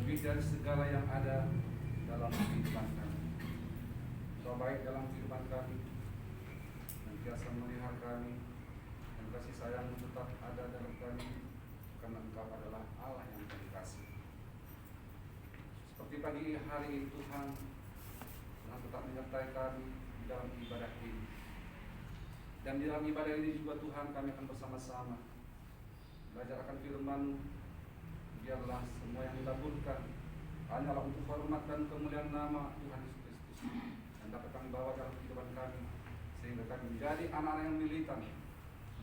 lebih dari segala yang ada dalam kehidupan kami. Engkau baik dalam kehidupan kami, senantiasa melihara kami, dan kasih sayang tetap ada dalam kami, karena Engkau adalah Allah yang penuh kasih. Seperti pagi hari ini Tuhan tetap menyertai kami di dalam ibadah ini. Dan di dalam ibadah ini juga Tuhan kami akan bersama-sama belajar akan firman. Biarlah semua yang dilakukan hanyalah untuk hormat dan kemuliaan nama Tuhan Yesus Kristus, dan dapat kami bawa dalam kehidupan kami, sehingga kami menjadi anak-anak yang militan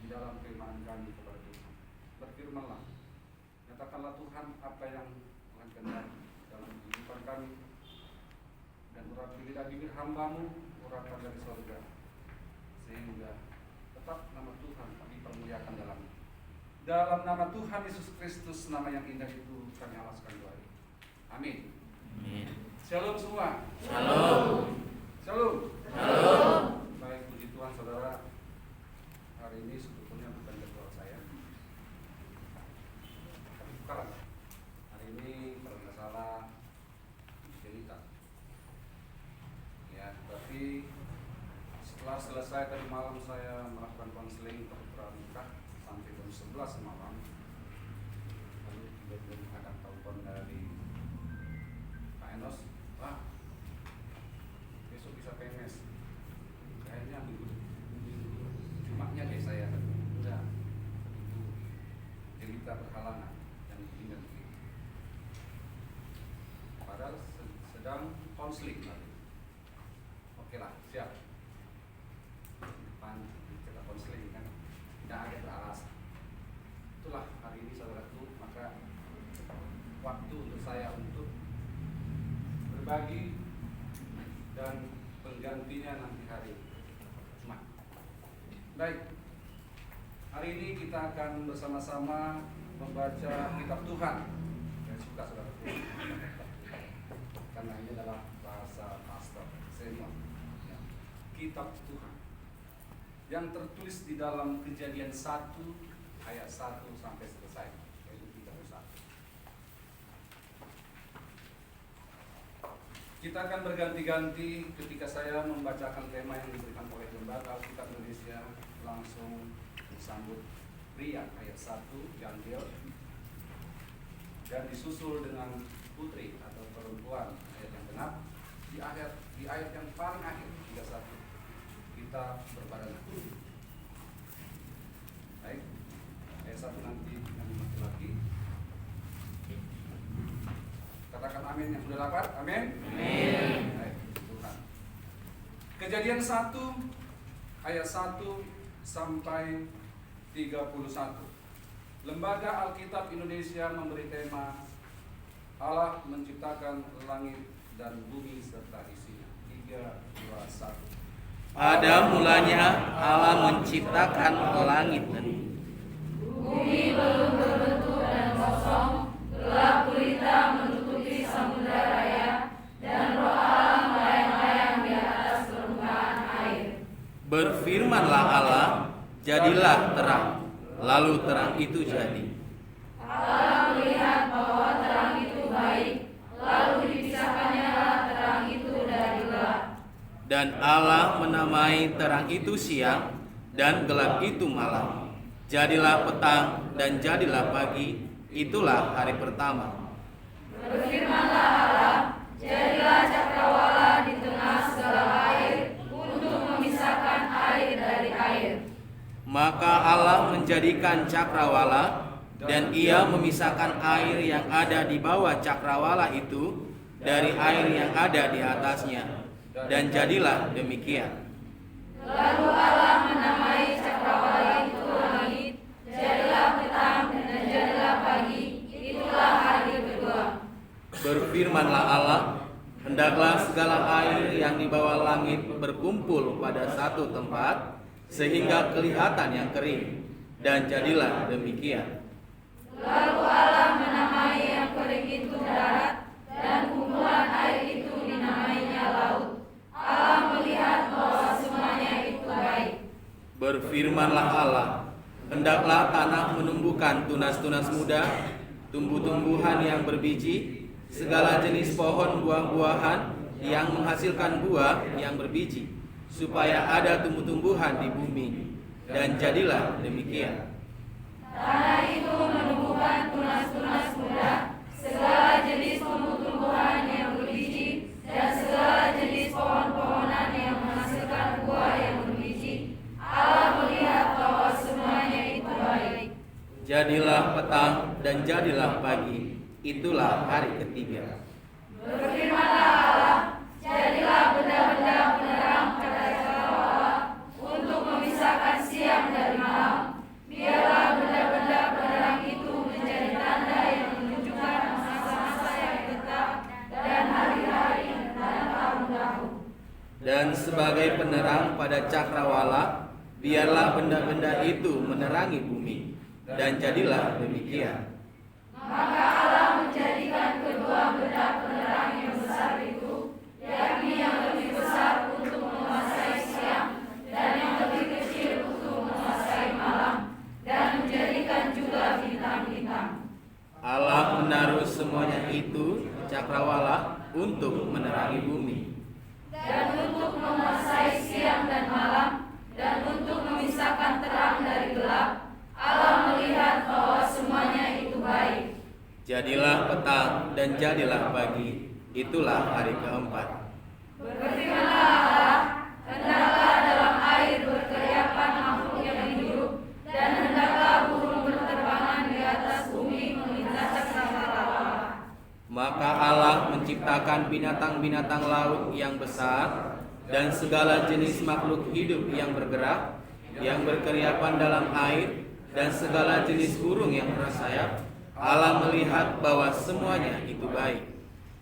di dalam keimanan kami kepada Tuhan. Berfirmanlah, nyatakanlah Tuhan apa yang Tuhan kehendaki dalam kehidupan kami, dan urapi lidah bibir hamba-Mu, urapan dari surga, sehingga tetap nama Tuhan kami permuliakan dalam nama Tuhan Yesus Kristus, nama yang indah itu kami alaskan doa ini. Amin. Amin. Shalom semua. Shalom. Shalom. Shalom. Baik, puji Tuhan saudara. Hari ini sebetulnya bukan jadwal saya. Tapi bukan. Hari ini kalau tidak salah cerita. Ya, tapi setelah selesai tadi malam saya melakukan konseling perputaran nikah sampai jam 11 malam. Lalu tiba-tiba ada telepon dari Pak Enos, Pak, besok bisa PMS. Kayaknya minggu Jumatnya deh saya. Udah, itu cerita berhalangan yang ingat begitu. Padahal sedang konseling tadi. Oke lah, siap. Depan kita konseling kan, tidak ada beralasan. Itulah hari ini saudaraku, maka waktu untuk saya untuk berbagi dan penggantinya nanti hari Jumat. Baik, hari ini kita akan bersama-sama membaca kitab Tuhan. Saya suka saudaraku, karena ini adalah bahasa pastor semua. Ya. Kitab Tuhan yang tertulis di dalam Kejadian 1 ayat 1 sampai selesai, yaitu 31. Kita akan berganti-ganti ketika saya membacakan tema yang diberikan oleh Lembaga Alkitab Indonesia, langsung disambut pria ayat 1 diambil dan disusul dengan putri atau perempuan ayat yang genap di ayat yang paling akhir 31 kita berbadan. Baik, ayat 1 nanti yang laki-laki. Katakan amin yang sudah dapat. Amin. Amin. Baik, Tuhan. Kejadian 1 ayat 1 sampai 31. Lembaga Alkitab Indonesia memberi tema Allah menciptakan langit dan bumi serta isinya. 3, 2, 1. Pada mulanya Allah menciptakan langit dan bumi belum berbentuk dan kosong, gelap gulita menutupi samudra raya, dan roh Allah melayang-layang di atas permukaan air. berfirmanlah Allah, jadilah terang. Lalu terang itu jadi. Allah melihat bahwa terang itu baik, lalu dipisahkannya terang itu dari gelap. Dan Allah menamai terang itu siang, dan gelap itu malam. Jadilah petang dan jadilah pagi, itulah hari pertama. Berfirmanlah Allah, jadilah cakrawala di tengah segala air, untuk memisahkan air dari air. Maka Allah menjadikan cakrawala, dan ia memisahkan air yang ada di bawah cakrawala itu dari air yang ada di atasnya. Dan jadilah demikian. Lalu Allah menamai cakrawala itu langit, jadilah petang dan jadilah pagi, itulah hari kedua. Berfirmanlah Allah, hendaklah segala air yang di bawah langit berkumpul pada satu tempat, sehingga kelihatan yang kering. Dan jadilah demikian. Lalu Allah menamai yang kering itu darat, dan kumpulan air itu dinamainya laut. Allah melihat bahwa semuanya itu baik. Berfirmanlah Allah, hendaklah tanah menumbuhkan tunas-tunas muda, tumbuh-tumbuhan yang berbiji, segala jenis pohon buah-buahan yang menghasilkan buah yang berbiji, supaya ada tumbuh-tumbuhan di bumi. Dan jadilah demikian. Tanah itu menumbuhkan tunas-tunas muda, segala jenis tumbuh-tumbuhan yang berbiji, dan segala jenis pohon-pohonan yang menghasilkan buah yang berbiji. Allah melihat bahwa semuanya itu baik. Jadilah petang dan jadilah pagi, itulah hari ketiga. Berfirmanlah Allah, jadilah benda-benda penerang pada cakrawala untuk memisahkan siang dari malam. Biarlah benda-benda penerang itu menjadi tanda yang menunjukkan masa-masa yang tetap dan hari-hari dan tahun-tahun. Dan sebagai penerang pada cakrawala, biarlah benda-benda itu menerangi bumi. Dan jadilah demikian. Maka Allah menjadikan kedua benda penerang yang besar itu, yakni yang lebih besar untuk menguasai siang dan yang lebih kecil untuk menguasai malam, dan menjadikan juga bintang-bintang. Allah menaruh semuanya itu cakrawala untuk menerangi bumi. Dan untuk menguasai siang dan malam, dan untuk memisahkan terang dari gelap, Allah melihat bahwa semuanya itu baik. Jadilah petang dan jadilah pagi, itulah hari keempat. Berfirmanlah Allah, hendaklah dalam air berkeriapan makhluk yang hidup, dan hendaklah burung berterbangan di atas bumi melintasi cakrawala. Maka Allah menciptakan binatang-binatang laut yang besar dan segala jenis makhluk hidup yang bergerak, yang berkeriapan dalam air, dan segala jenis burung yang bersayap. Allah melihat bahwa semuanya itu baik.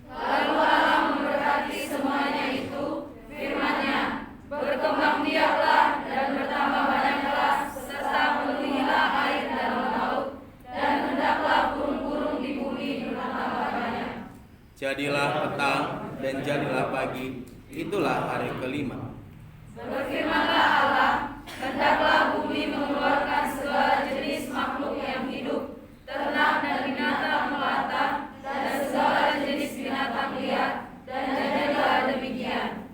Lalu Allah memberkati semuanya itu, firman-Nya, berkembang biaklah dan bertambah banyaklah, serta penuhilah air dalam laut, dan hendaklah burung-burung di bumi bertambah banyak. Jadilah petang dan jadilah pagi, itulah hari kelima. Berfirmanlah Allah, hendaklah bumi mengeluarkan segala jenis makhluk yang hidup, ternak dan binatang melata, dan segala jenis binatang liar, dan jadilah demikian.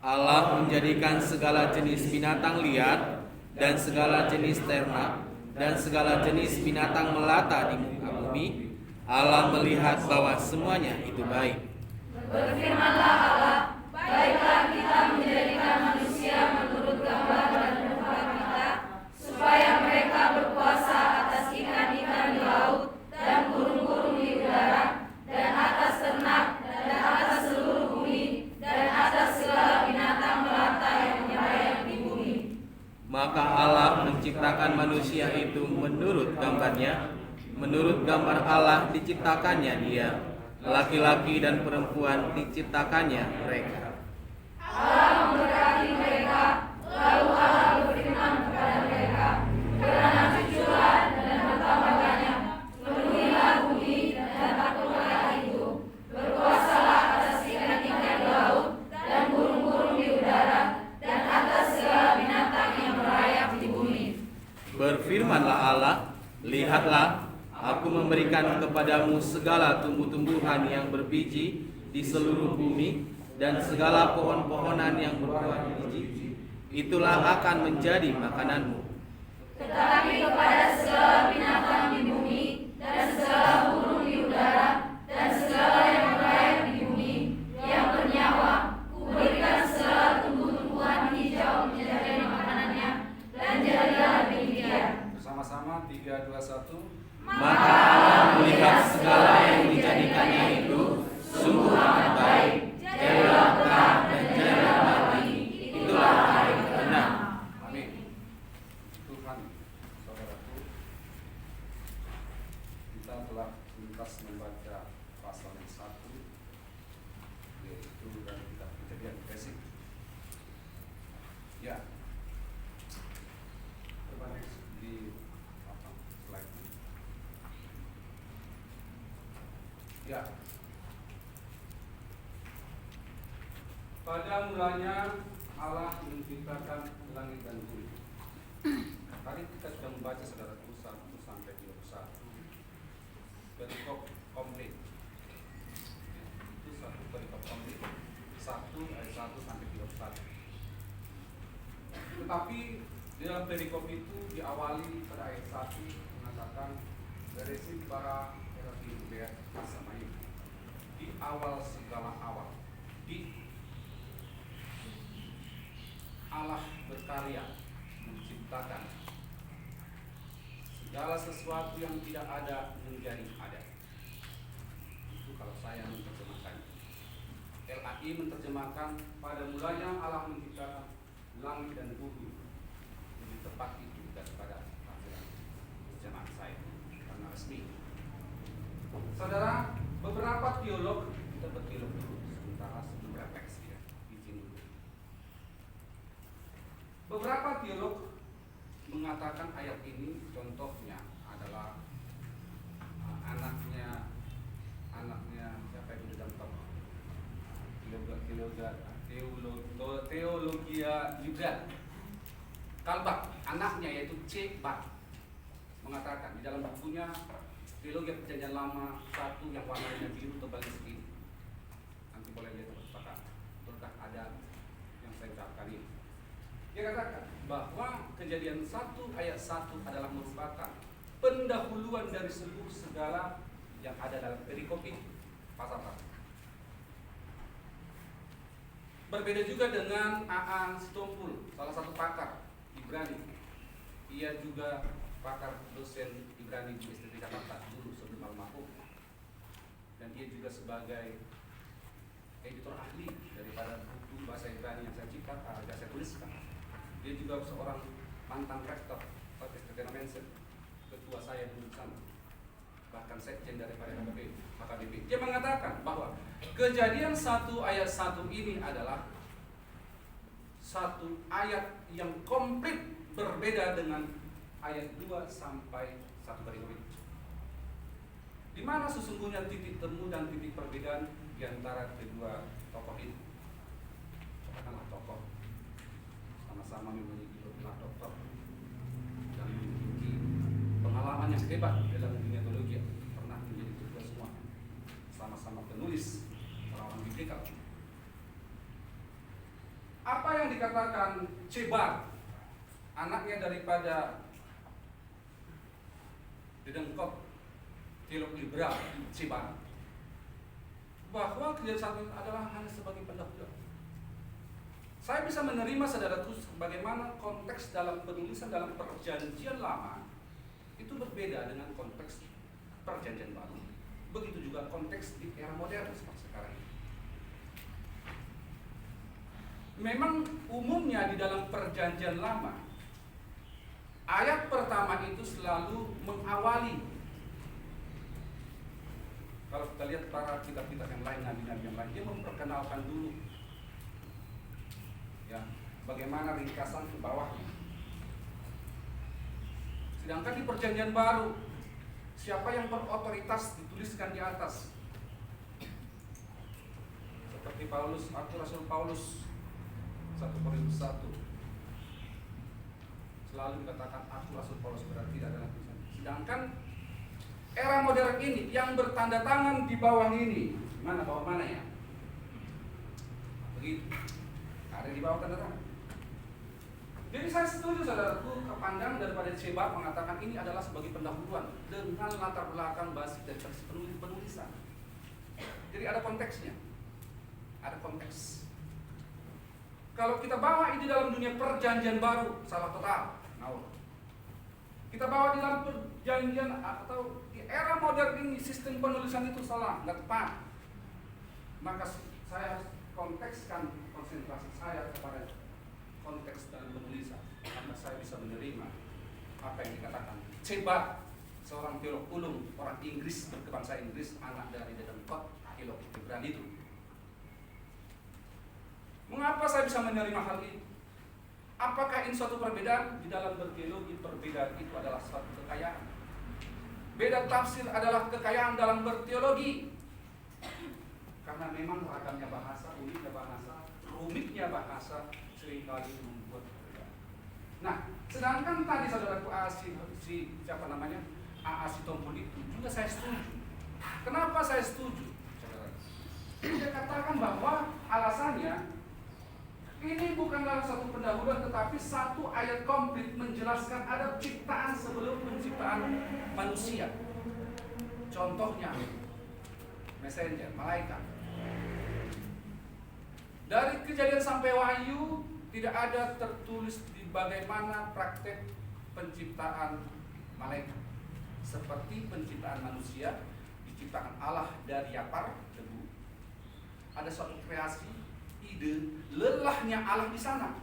Allah menjadikan segala jenis binatang liar dan segala jenis ternak dan segala jenis binatang melata di muka bumi. Allah melihat bahwa semuanya itu baik. Berfirmanlah Allah, baiklah kita menjadikan manusia menurut gambar dan rupa kita, supaya mereka berkuasa atas ikan-ikan di laut dan burung-burung di udara, dan atas ternak, dan atas seluruh bumi, dan atas segala binatang melata yang menyerayang di bumi. Maka Allah menciptakan manusia itu menurut gambarnya. Menurut gambar Allah diciptakannya dia, laki-laki dan perempuan diciptakannya mereka. Allah memberkati mereka, lalu Allah berfirman kepada mereka, beranak cuculah dan bertambah banyak, penuhilah bumi dan takluklah itu, berkuasalah atas ikan-ikan di laut dan burung-burung di udara, dan atas segala binatang yang merayap di bumi. Berfirmanlah Allah, lihatlah, aku memberikan kepadamu segala tumbuh-tumbuhan yang berbiji di seluruh bumi, dan segala pohon-pohonan yang berbuah biji, itulah akan menjadi makananmu. Tetapi kepada segala binatang di bumi, dan segala burung di udara, dan segala yang merayap di bumi, yang bernyawa, kuberikan segala tumbuh-tumbuhan hijau menjadi makanannya, dan jadilah demikian. Bersama-sama 3, 2, 1. Maka Allah melihat segala yang dijadikannya itu sungguh amat baik. Jadilah petang dan jadilah pagi, itulah hari keenam. Amin. Tuhan, saudaraku, kita telah tuntas membaca pasal yang 1, yaitu dari kitab Kejadian basic. Ya. Coba next di slide. Ya. Pada mulanya Allah menciptakan langit dan bumi. Tadi kita sudah membaca saudaraku 1 sampai 21. Jadi komplit. Tetapi di dalam perikop itu diawali pada ayat 1 mengatakan berisi para Elohim bersama ini di awal segala awal, di Allah berkarya menciptakan segala sesuatu yang tidak ada menjadi ada. Itu kalau saya menerjemahkan. LAI menerjemahkan pada mulanya Allah menciptakan langit dan bumi. Lebih tepat itu daripada terjemahan saya karena resmi. Saudara, beberapa teolog, kita berteolog dulu sementara sebelum refleksi ya, izin dulu. Beberapa teolog mengatakan ayat ini contohnya adalah anaknya siapa itu di dalam teologia Libra Kalbak, anaknya yaitu C. Bak mengatakan di dalam bukunya Teologi Perjanjian Lama 1 yang warnanya biru tebal segini. Nanti boleh lihat apakah betulkah ada yang saya ucapkan ini. Dia katakan bahwa Kejadian 1 ayat 1 adalah merupakan pendahuluan dari seluruh segala yang ada dalam perikop ini. Pasal-pasal. Berbeda juga dengan A.A. Sitompul, salah satu pakar Ibrani. Ia juga pakar dosen Ibrani di STT Jakarta dulu sebelum almarhum. Dan dia juga sebagai editor ahli daripada buku bahasa Ibrani yang saya tuliskan. Dia juga seorang mantan rektor STT Namensen, ketua saya dulu sana, bahkan sekjen daripada HKBP. Dia mengatakan bahwa Kejadian 1 ayat 1 ini adalah satu ayat yang komplit berbeda dengan ayat 2 sampai 1 berikut. Di mana sesungguhnya titik temu dan titik perbedaan di antara kedua tokoh ini? Katakanlah tokoh sama-sama memiliki gelar doktor dan memiliki pengalaman yang hebat dalam dunia teologi, pernah menjadi ketua semua, sama-sama penulis orang biblikal. Apa yang dikatakan Cebar, anaknya daripada Dedengkot teolog liberal Cebar, bahwa Kejadian 1 adalah hanya sebagai pendahulu. Saya bisa menerima saudaraku bagaimana konteks dalam penulisan dalam Perjanjian Lama itu berbeda dengan konteks Perjanjian Baru. Begitu juga konteks di era modern seperti sekarang ini. Memang umumnya di dalam Perjanjian Lama ayat pertama itu selalu mengawali. Kalau kita lihat para kitab-kitab yang lain, nabi-nabi yang lain, dia memperkenalkan dulu ya, bagaimana ringkasan ke bawahnya. Sedangkan di Perjanjian Baru, siapa yang berotoritas dituliskan di atas. Seperti Paulus, aku Rasul Paulus 1 Korintus 1 selalu dikatakan aku Rasul Paulus, berarti adalah tulisan. Sedangkan era modern ini yang bertanda tangan di bawah ini, mana bawah mana ya? Begitu. Ada di bawah tanda tangan. Jadi saya setuju saudaraku kepandang daripada Cebar mengatakan ini adalah sebagai pendahuluan dengan latar belakang basis dan penulisan. Jadi ada konteksnya. Ada konteks. Kalau kita bawa ini dalam dunia Perjanjian Baru, salah total. Kita bawa di dalam perjanjian atau di era modern ini sistem penulisan itu salah, nggak tepat. Maka saya harus kontekskan konsentrasi saya kepada konteks dalam penulisan, karena saya bisa menerima apa yang dikatakan Cebar, seorang teolog ulung, orang Inggris berbangsa Inggris, anak dari Dedengkot teolog Ibrani itu. Mengapa saya bisa menerima hal ini? Apakah ini suatu perbedaan? Di dalam berteologi, perbedaan itu adalah suatu kekayaan. Beda tafsir adalah kekayaan dalam berteologi. Karena memang ragamnya bahasa, uniknya bahasa, rumitnya bahasa seringkali membuat perbedaan. Nah, sedangkan tadi saudaraku siapa namanya? A.A. Sitompul itu juga saya setuju. Kenapa saya setuju? Saudara, dia katakan bahwa alasannya Ini bukanlah satu pendahuluan, tetapi satu ayat komplit menjelaskan ada ciptaan sebelum penciptaan manusia. Contohnya, messenger, malaikat. Dari Kejadian sampai Wahyu tidak ada tertulis di bagaimana praktek penciptaan malaikat. Seperti penciptaan manusia, diciptakan Allah dari yapar, debu. Ada suatu kreasi, ide, lelahnya Allah di sana.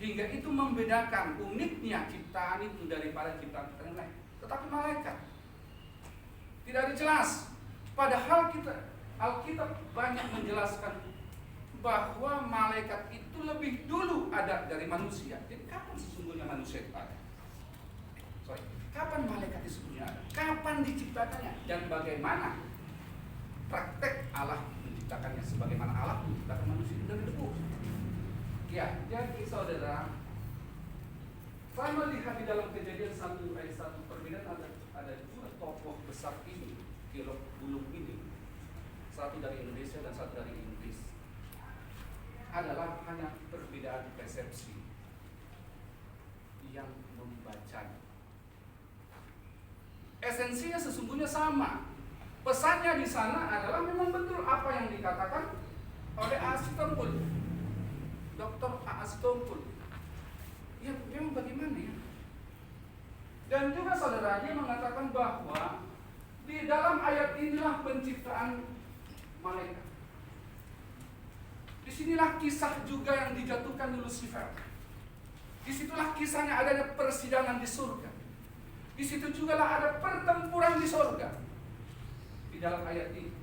Hingga itu membedakan uniknya ciptaan itu daripada ciptaan yang lain. Tetapi malaikat tidak ada jelas. Padahal Alkitab banyak menjelaskan bahwa malaikat itu lebih dulu ada dari manusia. Jadi kapan sesungguhnya manusia itu ada? Kapan malaikat itu sesungguhnya ada? Kapan diciptakannya? Dan bagaimana praktek Allah menciptakannya? Sebagaimana Allah menciptakan manusia dari debu. Ya, jadi saudara, saya melihat di dalam Kejadian 1 ayat 1 perbedaan ada dua tokoh besar ini, teolog buluk ini, satu dari Indonesia dan satu dari Inggris, adalah hanya perbedaan persepsi yang membacanya. Esensinya sesungguhnya sama. Pesannya di sana adalah memang betul apa yang dikatakan oleh A.A. Sitompul, Dr. A.A. Sitompul. Ya, memang bagaimana ya? Dan juga saudara, dia mengatakan bahwa di dalam ayat inilah penciptaan malaikat. Disinilah kisah juga yang dijatuhkan di Lucifer. Disitulah kisahnya adanya persidangan di surga. Di situ juga lah ada pertempuran di surga. Di dalam ayat ini,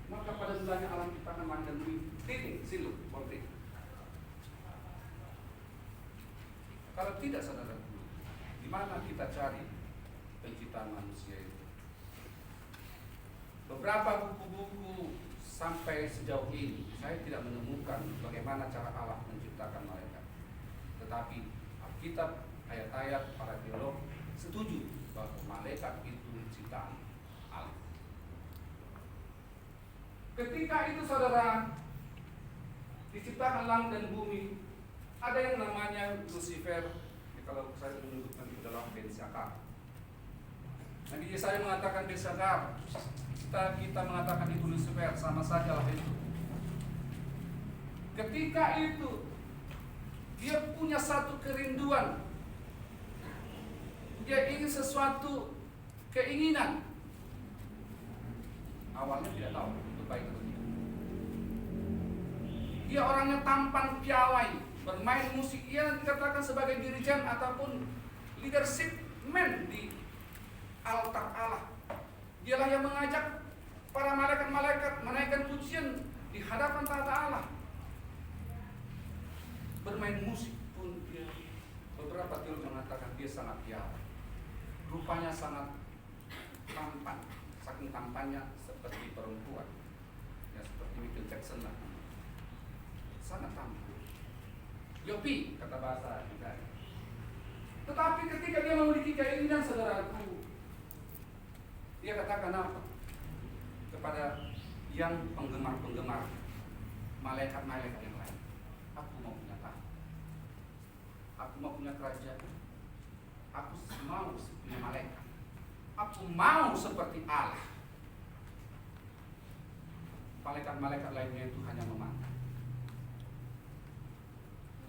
maka pada mulanya Allah menciptakan langit dan bumi. Titik, silu, konflik. Kalau tidak saudara, di mana kita cari penciptaan manusia itu? Beberapa buku-buku sampai sejauh ini saya tidak menemukan bagaimana cara Allah menciptakan malaikat. Tetapi Alkitab, ayat-ayat para teolog setuju bahwa malaikat itu ciptaan Allah. Ketika itu saudara, diciptakan langit dan bumi, ada yang namanya Lucifer. Kalau saya menyebutkan itu adalah Belsakar. Nabi Yesaya mengatakan Belsakar, kita mengatakan itu Lucifer, sama saja lah itu. Ketika itu dia punya satu kerinduan, dia ingin sesuatu keinginan. Awalnya tidak tahu itu baik atau tidak. Dia orangnya tampan piawai, bermain musik. Ia dikatakan sebagai dirijen ataupun leadership man di altar Allah. Dialah yang mengajak para malaikat-malaikat menaikkan pujian di hadapan tahta Allah. Bermain musik pun dia. Beberapa teolog mengatakan dia sangat piawai. Rupanya sangat tampan, saking tampannya seperti perempuan, ya seperti Michael Jackson lah, sangat tampan. Yopi kata bahasa kita. Tetapi ketika dia memiliki keinginan, saudaraku, dia katakan apa kepada yang penggemar-penggemar malaikat-malaikat yang lain? Aku mau punya tahta, aku mau punya kerajaan, aku mau punya malaikat, aku mau seperti Allah. Malaikat-malaikat lainnya itu hanya memandang.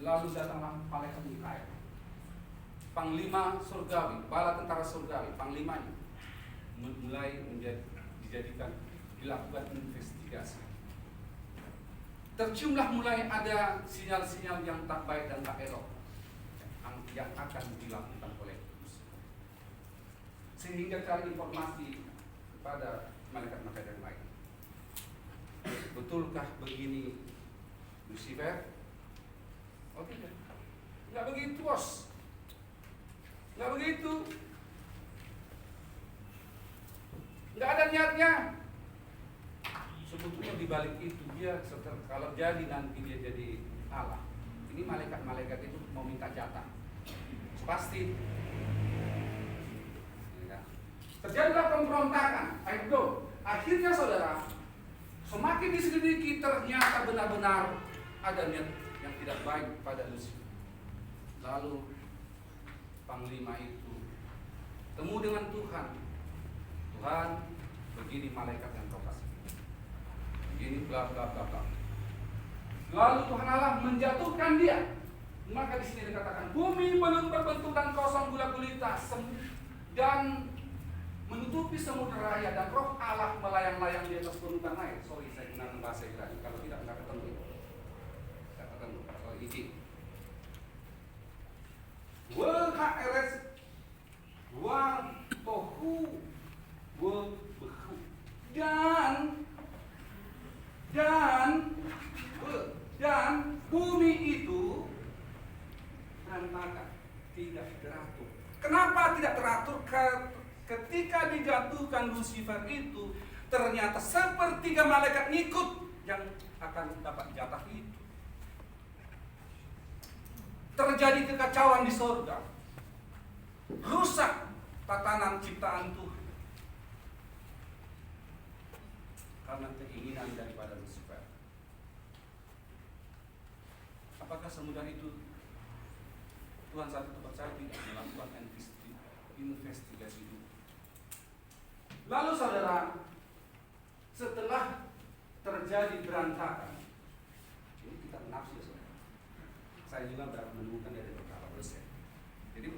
Lalu datanglah malaikat Mikael, panglima surgawi, bala tentara surgawi, panglimanya, mulai dilakukan investigasi. Terciumlah mulai ada sinyal-sinyal yang tak baik dan tak elok yang akan dilakukan oleh Lucifer. Sehingga cari informasi kepada malaikat-malaikat yang lain. Betulkah begini Lucifer? Oh tidak, nggak begitu bos, nggak begitu, nggak ada niatnya. Sebetulnya dibalik itu dia kalau jadi nanti dia jadi Allah, ini malaikat-malaikat itu mau minta jatah, pasti. Ya. Terjadilah pemberontakan, akhirnya saudara, semakin diselidiki ternyata benar-benar ada niat yang tidak baik pada Lucifer. Lalu panglima itu temu dengan Tuhan. Tuhan, begini malaikat yang kau kasih, begini bla bla bla bla. Lalu Tuhan Allah menjatuhkan dia. Maka di sini dikatakan bumi belum berbentuk dan kosong gula gulita dan menutupi samudera raya, dan roh Allah melayang-layang di atas permukaan air. Sorry, saya gunakan bahasa Ibrani. Kalau tidak nggak ketemu. Nggak ketemu. Sorry, izin. WHRS wa tohu wa behu dan bumi itu berantakan, tidak teratur. Kenapa tidak teratur? Ketika dijatuhkan Lucifer itu, ternyata sepertiga malaikat ngikut yang akan dapat jatah itu. Terjadi kekacauan di surga, rusak tatanan ciptaan Tuhan karena keinginan daripada Lucifer. Apakah semudah itu Tuhan satu tempat saya tidak melakukan investigasi dulu? Lalu saudara, setelah terjadi berantakan, ini kita menafsir saudara. Saya juga menemukan dari beberapa dosen. Jadi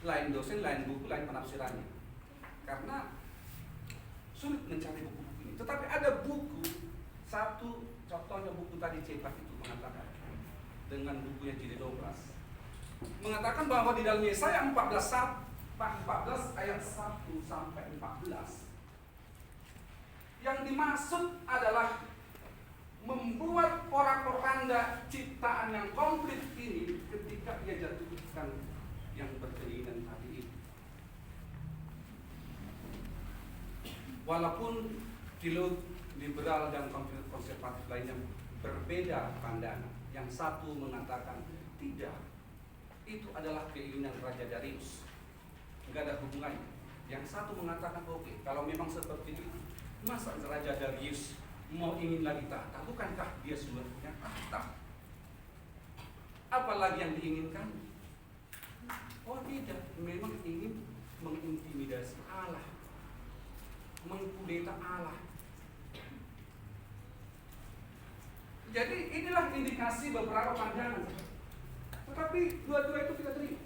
lain dosen, lain buku, lain penafsirannya. Karena sulit mencari buku-buku ini. Tetapi ada buku, satu contohnya buku tadi cetak itu mengatakan, dengan bukunya jilid 12, mengatakan bahwa di dalam Yesaya 14 ayat 1 sampai 14 yang dimaksud adalah membuat porak-poranda ciptaan yang komplit ini ketika ia jatuhkan yang berkeinginan tadi itu. Walaupun teolog liberal dan konservatif lainnya berbeda pandangan, yang satu mengatakan tidak, itu adalah keinginan Raja Darius, nggak ada hubungannya. Yang satu mengatakan oke, kalau memang seperti itu, masa Raja Darius mau ingin lagi tahta? Bukankah dia sudah punya tahta? Apalagi yang diinginkan? Oh tidak, memang ingin mengintimidasi Allah, mengkudeta Allah. Jadi inilah indikasi beberapa pandangan. Tetapi dua-dua itu tidak terima.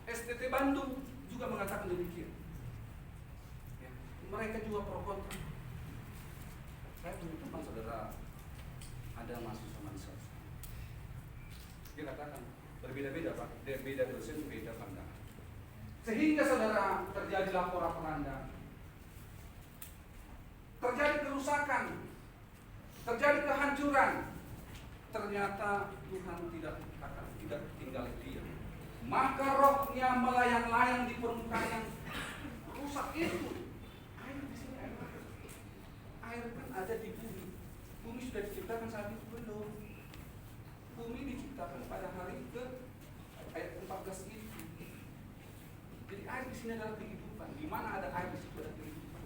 STT Bandung juga mengatakan demikian. Ya, mereka juga pro kontra. Saya punya teman saudara, ada mahasiswa. Dia katakan berbeda-beda Pak, beda dosen, beda pandangan. Sehingga saudara terjadilah porak-poranda, terjadi kerusakan, terjadi kehancuran. Ternyata Tuhan tidak tinggal diam. Maka rohnya melayang-layang di permukaan yang rusak itu. Air di sini air apa? Air kan ada di bumi. Bumi sudah diciptakan saat itu belum? Bumi diciptakan pada hari ke ayat 14 itu. Jadi air di sini adalah kehidupan. Di mana ada air di situ ada kehidupan.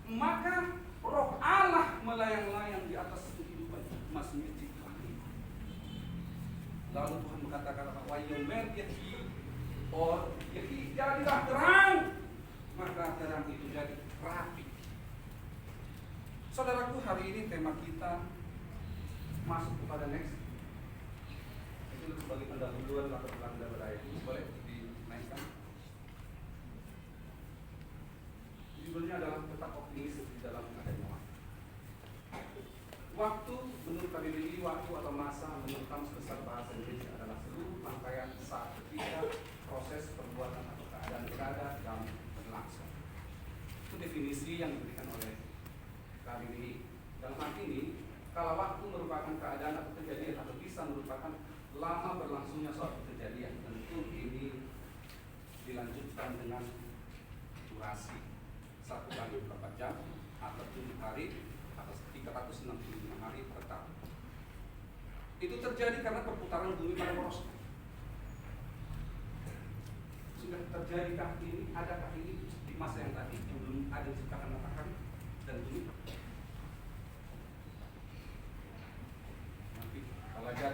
Maka roh Allah melayang-layang di atas kehidupan maksudnya ciptaan. Lalu Tuhan mengatakan apa? Wayomer jadilah terang. Maka terang itu jadi rapi. Saudaraku, hari ini tema kita masuk kepada next. Itu sebagai pendahuluan latar belakang beraya. Boleh dinaikkan. Judulnya adalah tetap optimis di dalam adanya waktu. Waktu menurut KBBI, waktu atau masa menurut kamus besar bahasa Indonesia adalah seluruh rangkaian saat ketika proses perbuatan atau keadaan berada dalam berlangsung. Itu definisi yang diberikan oleh KBBI. Dalam hal ini, kalau waktu merupakan keadaan atau kejadian atau bisa merupakan lama berlangsungnya suatu kejadian, tentu ini dilanjutkan dengan durasi 1 kali 24 jam atau 7 hari atau 365 hari per tahun. Itu terjadi karena perputaran bumi pada porosnya. Sudah terjadikah ini? Adakah ini di masa yang tadi belum ada diciptakan matahari dan bumi? Nanti pelajaran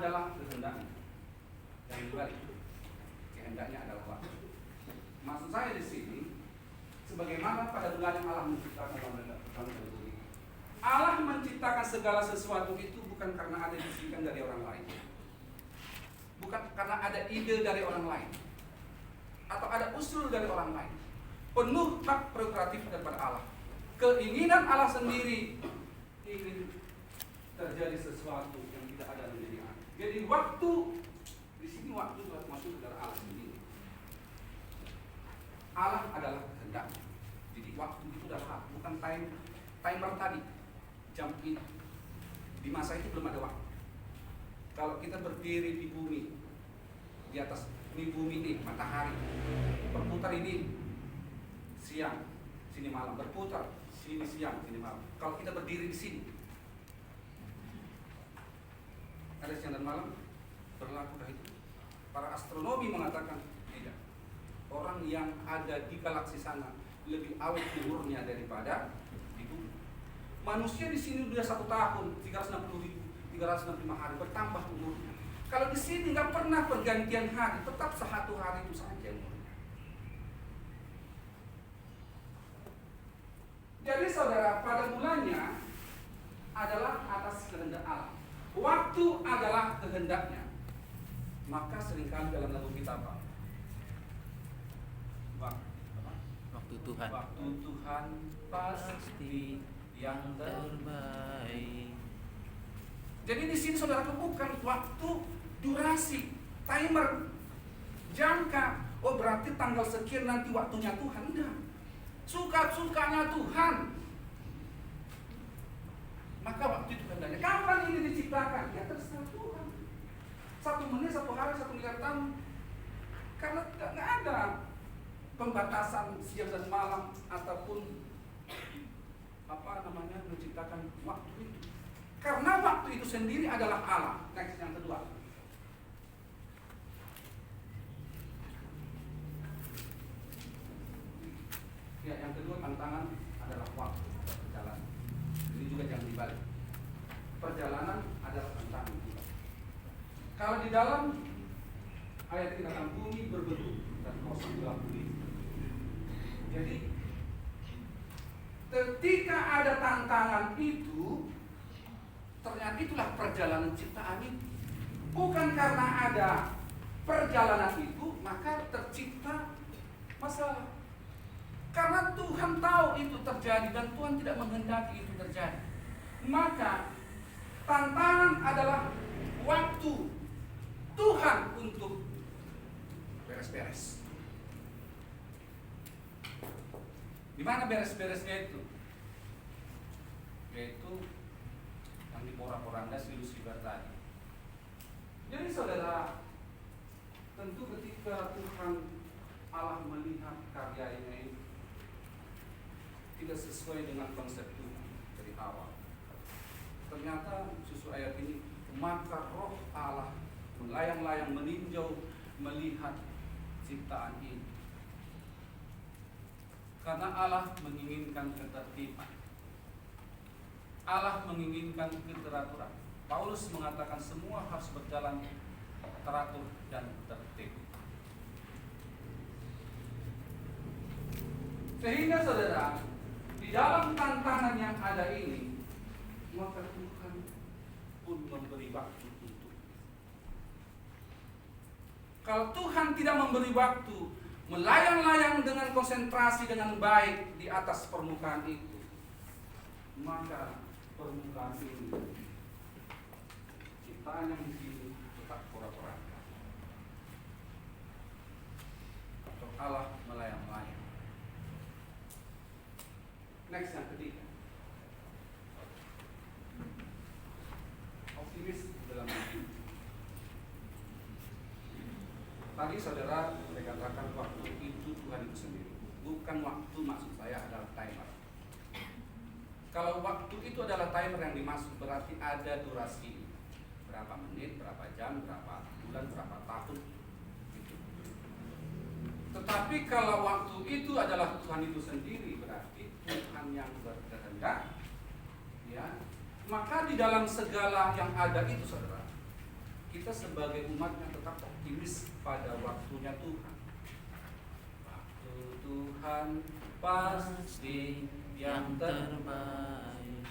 adalah kehendaknya. Dan dibalik, kehendaknya adalah waktu. Maksud saya di sini, sebagaimana pada bulan yang Allah menciptakan manusia bumi. Allah menciptakan segala sesuatu itu bukan karena ada bisikan dari orang lain, bukan karena ada ide dari orang lain, atau ada usul dari orang lain. Penuh hak prerogatif daripada Allah. Keinginan Allah sendiri ingin terjadi sesuatu yang tidak ada di dunia. Jadi waktu di sini waktu masuk dari Allah sendiri. Allah adalah kehendak. Jadi waktu itu adalah bukan timer tadi, jam ini. Di masa itu belum ada waktu. Kalau kita berdiri di bumi, di atas ini bumi ini matahari berputar ini siang, sini malam, berputar sini siang, sini malam. Kalau kita berdiri di sini, ada siang dan malam, berlaku itu. Para astronomi mengatakan tidak. Orang yang ada di galaksi sana lebih awet umurnya daripada di bumi. Manusia di sini sudah 1 tahun, 365 hari bertambah umurnya. Kalau di sini nggak pernah pergantian hari, tetap 1 hari itu saja umurnya. Jadi saudara, pada mulanya adalah atas kehendak Allah. Waktu adalah kehendaknya. Maka seringkali dalam lagu kita apa? Waktu Tuhan. Waktu Tuhan pasti yang terbaik. Jadi di sini saudara bukan waktu durasi, timer, jangka. Oh berarti tanggal sekian nanti waktunya Tuhan. Enggak. Suka-sukanya Tuhan. Maka waktu itu kehendaknya. Kapan ini diciptakan? Ya terserah Tuhan. 1 menit, 1 hari, 1 miliar tahun. Karena nggak ada pembatasan siang dan malam ataupun menciptakan waktu itu. Karena waktu itu sendiri adalah Allah. Next yang kedua. Ya, yang kedua tantangan adalah waktu perjalanan. Ini juga jangan dibalik. Perjalanan adalah tantangan kita. Kalau di dalam ayat kita tentang bumi berbentuk dan kosong gelap bumi. Jadi ketika ada tantangan itu, ternyata itulah perjalanan ciptaan itu. Bukan karena ada perjalanan itu maka tercipta masalah. Karena Tuhan tahu itu terjadi dan Tuhan tidak menghendaki itu terjadi. Maka tantangan adalah waktu Tuhan untuk beres-beres. Di mana beres-beresnya itu? Yaitu yang di pora-poranda si Lucifer tadi. Jadi saudara, tentu ketika Tuhan Allah melihat karyanya ini tidak sesuai dengan konsep Tuhan dari awal. Ternyata susu ayat ini, maka roh Allah melayang-layang meninjau melihat ciptaan ini. Karena Allah menginginkan ketertiban. Allah menginginkan keteraturan. Paulus mengatakan semua harus berjalan teratur dan tertib. Sehingga saudara, di dalam tantangan yang ada ini, maka Tuhan pun memberi waktu untuk. Kalau Tuhan tidak memberi waktu, melayang-layang dengan konsentrasi dengan baik di atas permukaan itu, maka permukaan ini, ciptaan yang di sini tetap pura-pura. Atau Allah melayang-layang. Next yang ketiga, optimis dalam hidup. Tadi saudara saya katakan waktu itu Tuhan itu sendiri, bukan waktu maksud saya adalah timer. Kalau waktu itu adalah timer yang dimaksud berarti ada durasi, berapa menit, berapa jam, berapa bulan, berapa tahun. Gitu. Tetapi kalau waktu itu adalah Tuhan itu sendiri, berarti Tuhan yang berkehendak, ya. Maka di dalam segala yang ada itu saudara, kita sebagai umatnya tetap optimis pada waktunya Tuhan. Waktu Tuhan pasti yang terbaik.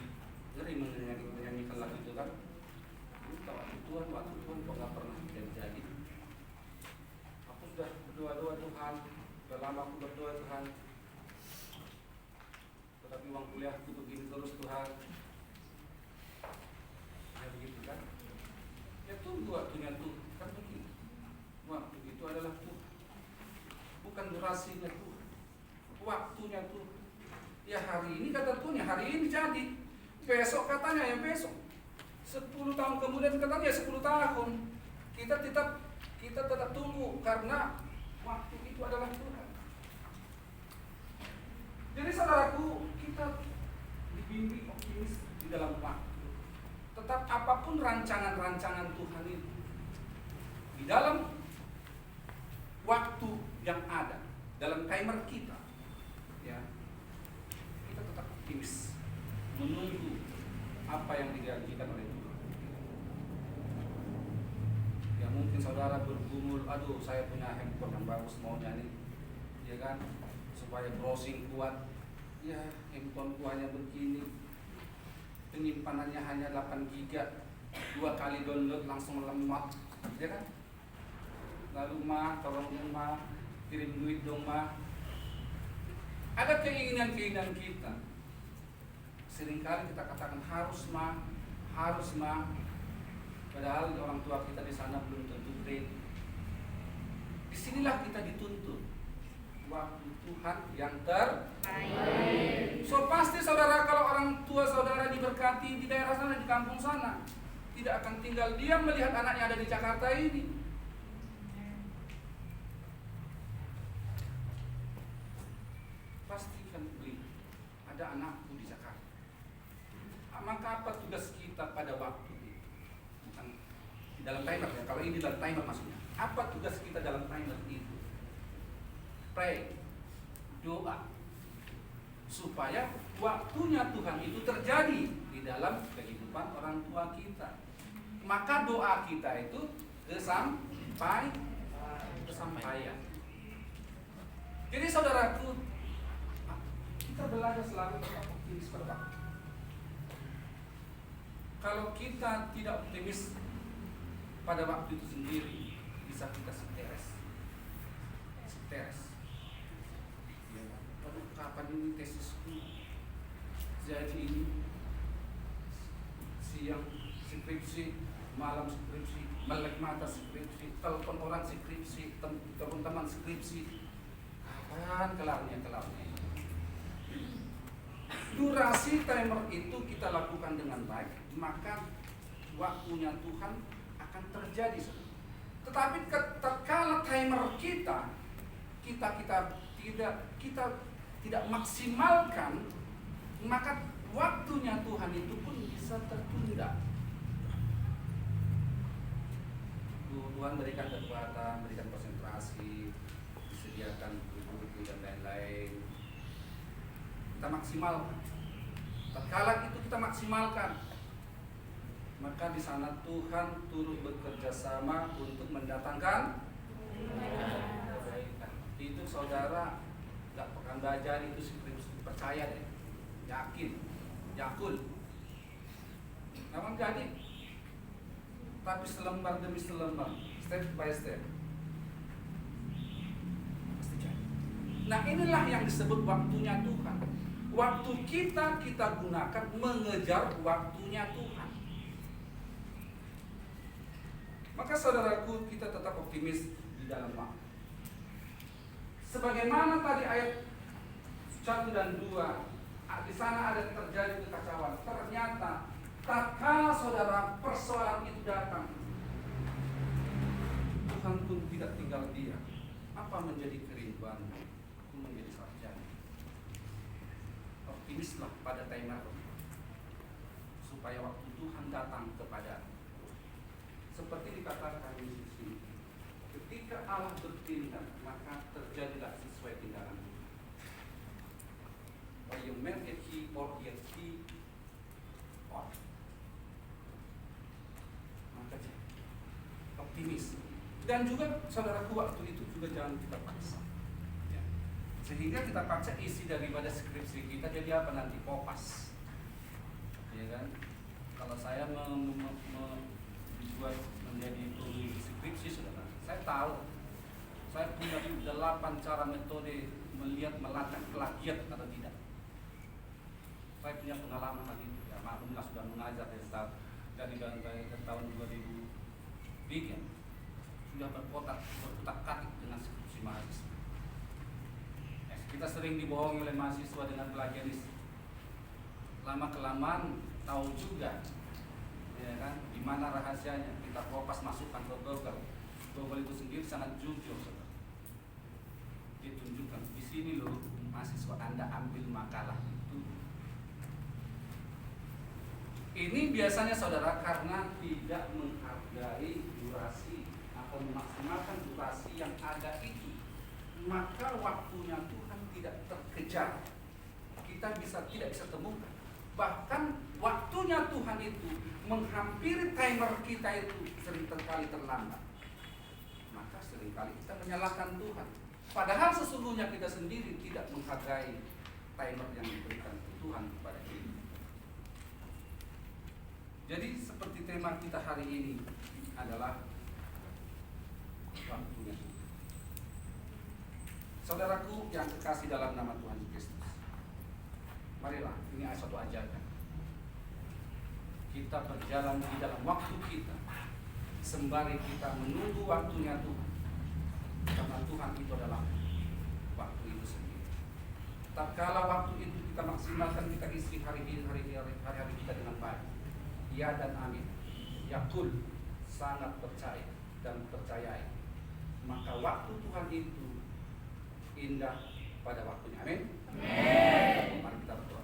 Ngeri menyanyikan lagu itu kan. Waktu Tuhan kok gak pernah jadi. Aku sudah berdoa Tuhan, sudah lama aku berdoa Tuhan, tetapi uang kuliahku begini terus Tuhan. Ya begitu kan. Ya tunggu waktunya Tuhan. Kan begini. Waktu itu adalah Tuhan, bukan durasinya Tuhan, waktunya Tuhan. Ya hari ini kata Tuhan, ya hari ini jadi. Besok katanya ya besok. 10 tahun kemudian katanya ya 10 tahun. Kita tetap tunggu karena waktu itu adalah Tuhan. Jadi saudaraku, kita dibimbing optimis di dalam waktu. Tetap apapun rancangan-rancangan Tuhan itu, di dalam waktu yang ada, dalam timer kita, ya, kita tetap optimis, menunggu apa yang dijanjikan oleh Tuhan. Ya mungkin saudara bergumul, aduh saya punya handphone yang bagus maunya nih, ya kan, supaya browsing kuat. Ya handphone hanya begini, penyimpanannya hanya 8 GB, 2 kali download langsung lemot, ya kan. Lalu tolong kirim duit dong Ada keinginan-keinginan kita. Seringkali kita katakan harus padahal orang tua kita di sana belum tentu ready. Disinilah kita dituntut waktu Tuhan yang terbaik. So pasti saudara, kalau orang tua saudara diberkati di daerah sana, di kampung sana, tidak akan tinggal diam melihat anaknya ada di Jakarta ini. Pasti kan beli ada anakku di Jakarta. Maka apa tugas kita pada waktu itu? Bukan di dalam timer ya. Kalau ini dalam timer maksudnya. Apa tugas kita dalam timer itu? Pray, doa, supaya waktunya Tuhan itu terjadi di dalam kehidupan orang tua kita. Maka doa kita itu kesampaian. Jadi saudaraku, kita belajar selalu tetap optimis pada waktu. Kalau kita tidak optimis pada waktu itu sendiri, bisa kita stres. Aduh, kapan ini tesisku? Jadi ini siang skripsi, malam skripsi, melek mata skripsi, telepon orang skripsi, teman-teman skripsi. Kapan kelarnya? Durasi timer itu kita lakukan dengan baik, maka waktunya Tuhan akan terjadi. Tetapi tatkala timer kita tidak maksimalkan, maka waktunya Tuhan itu pun bisa tertunda. Tuhan berikan kekuatan, berikan konsentrasi, disediakan buku dan lain-lain. Kita maksimalkan. Tatkala itu kita maksimalkan, maka di sana Tuhan turut bekerja sama untuk mendatangkan kebaikan. Itu saudara gak akan belajar itu skripsi, percaya deh, yakul. Memang jadi, tapi selembar demi selembar, step by step, pasti jadi. Nah inilah yang disebut waktunya Tuhan. Waktu kita gunakan mengejar waktunya Tuhan. Maka saudaraku, kita tetap optimis di dalam waktu. Sebagaimana tadi ayat 1 dan 2, di sana ada terjadi kekacauan. Ternyata tatkala saudara persoalan itu datang, Tuhan pun tidak tinggal diam. Apa menjadi kerinduanmu? Aku menjadi sarjana. Optimislah pada timer, supaya waktu Tuhan datang kepadamu. Seperti dikatakan di sini, ketika Allah bertindak, maka terjadilah sesuai tindakan. When you make a key or a key on, maka Dan juga saudaraku, waktu itu juga jangan kita paksa. Ya. Sehingga kita paksa isi daripada skripsi kita jadi apa nanti? Kopas. Ya kan? Kalau saya dibuat menjadi tulis skripsi, saudara, saya tahu. Saya punya 8 cara metode melihat melacak plagiat atau tidak. Saya punya pengalaman hal itu. Ya, maklumlah sudah mengajar dari tahun 2003. Sudah berkutak-katik dengan skripsi mahasiswa. Kita sering dibohongi oleh mahasiswa dengan plagiaris. Lama-kelamaan tahu juga, ya kan, di mana rahasianya. Kita kopas, masukkan ke Google. Google itu sendiri sangat jujur, saudara. Dia tunjukkan di sini loh, mahasiswa Anda ambil makalah itu. Ini biasanya saudara karena tidak menghargai durasi atau memaksimalkan durasi yang ada itu, maka waktunya Tuhan tidak terkejar. Kita tidak bisa temukan. Bahkan waktunya Tuhan itu menghampiri timer kita itu seringkali terlambat. Maka seringkali kita menyalahkan Tuhan. Padahal sesungguhnya kita sendiri tidak menghargai timer yang diberikan Tuhan kepada kita. Jadi seperti tema kita hari ini adalah waktunya. Saudaraku yang kekasih dalam nama Tuhan Kristus, marilah, ini suatu ajakan. Kita berjalan di dalam waktu kita sembari kita menunggu waktunya Tuhan. Karena Tuhan itu adalah waktu itu sendiri. Tatkala waktu itu kita maksimalkan, kita isi hari-hari kita dengan baik. Ya dan amin. Yakul, sangat percaya dan percayai. Maka waktu Tuhan itu indah pada waktunya. Amin. Amin. Mari kita berdoa.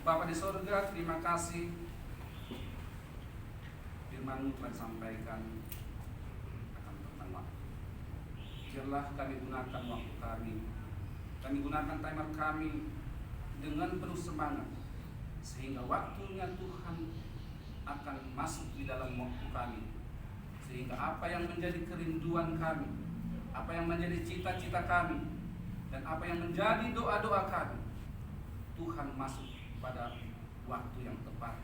Bapa di surga, terima kasih firman-Mu telah disampaikan akan tentang waktu. Biarlah kami gunakan waktu kami. Kami gunakan timer kami dengan penuh semangat, sehingga waktunya Tuhan akan masuk di dalam waktu kami. Sehingga apa yang menjadi kerinduan kami, apa yang menjadi cita-cita kami, dan apa yang menjadi doa-doa kami, Tuhan masuk pada waktu yang tepat.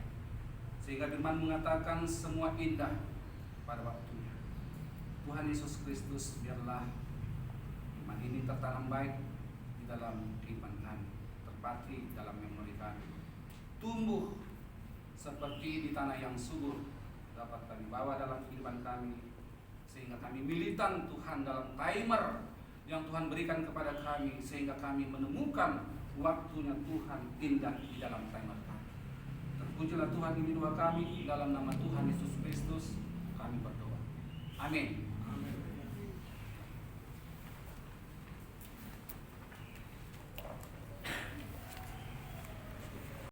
Sehingga firman mengatakan semua indah pada waktunya. Tuhan Yesus Kristus, biarlah iman ini tertanam baik di dalam iman kami, terpatri dalam memori kami, tumbuh seperti di tanah yang subur, dapat kami bawa dalam kehidupan kami, sehingga kami militan Tuhan dalam timer yang Tuhan berikan kepada kami, sehingga kami menemukan waktunya Tuhan indah di dalam timer kami. Terpujilah Tuhan, ini doa kami dalam nama Tuhan Yesus Kristus kami berdoa. Amin.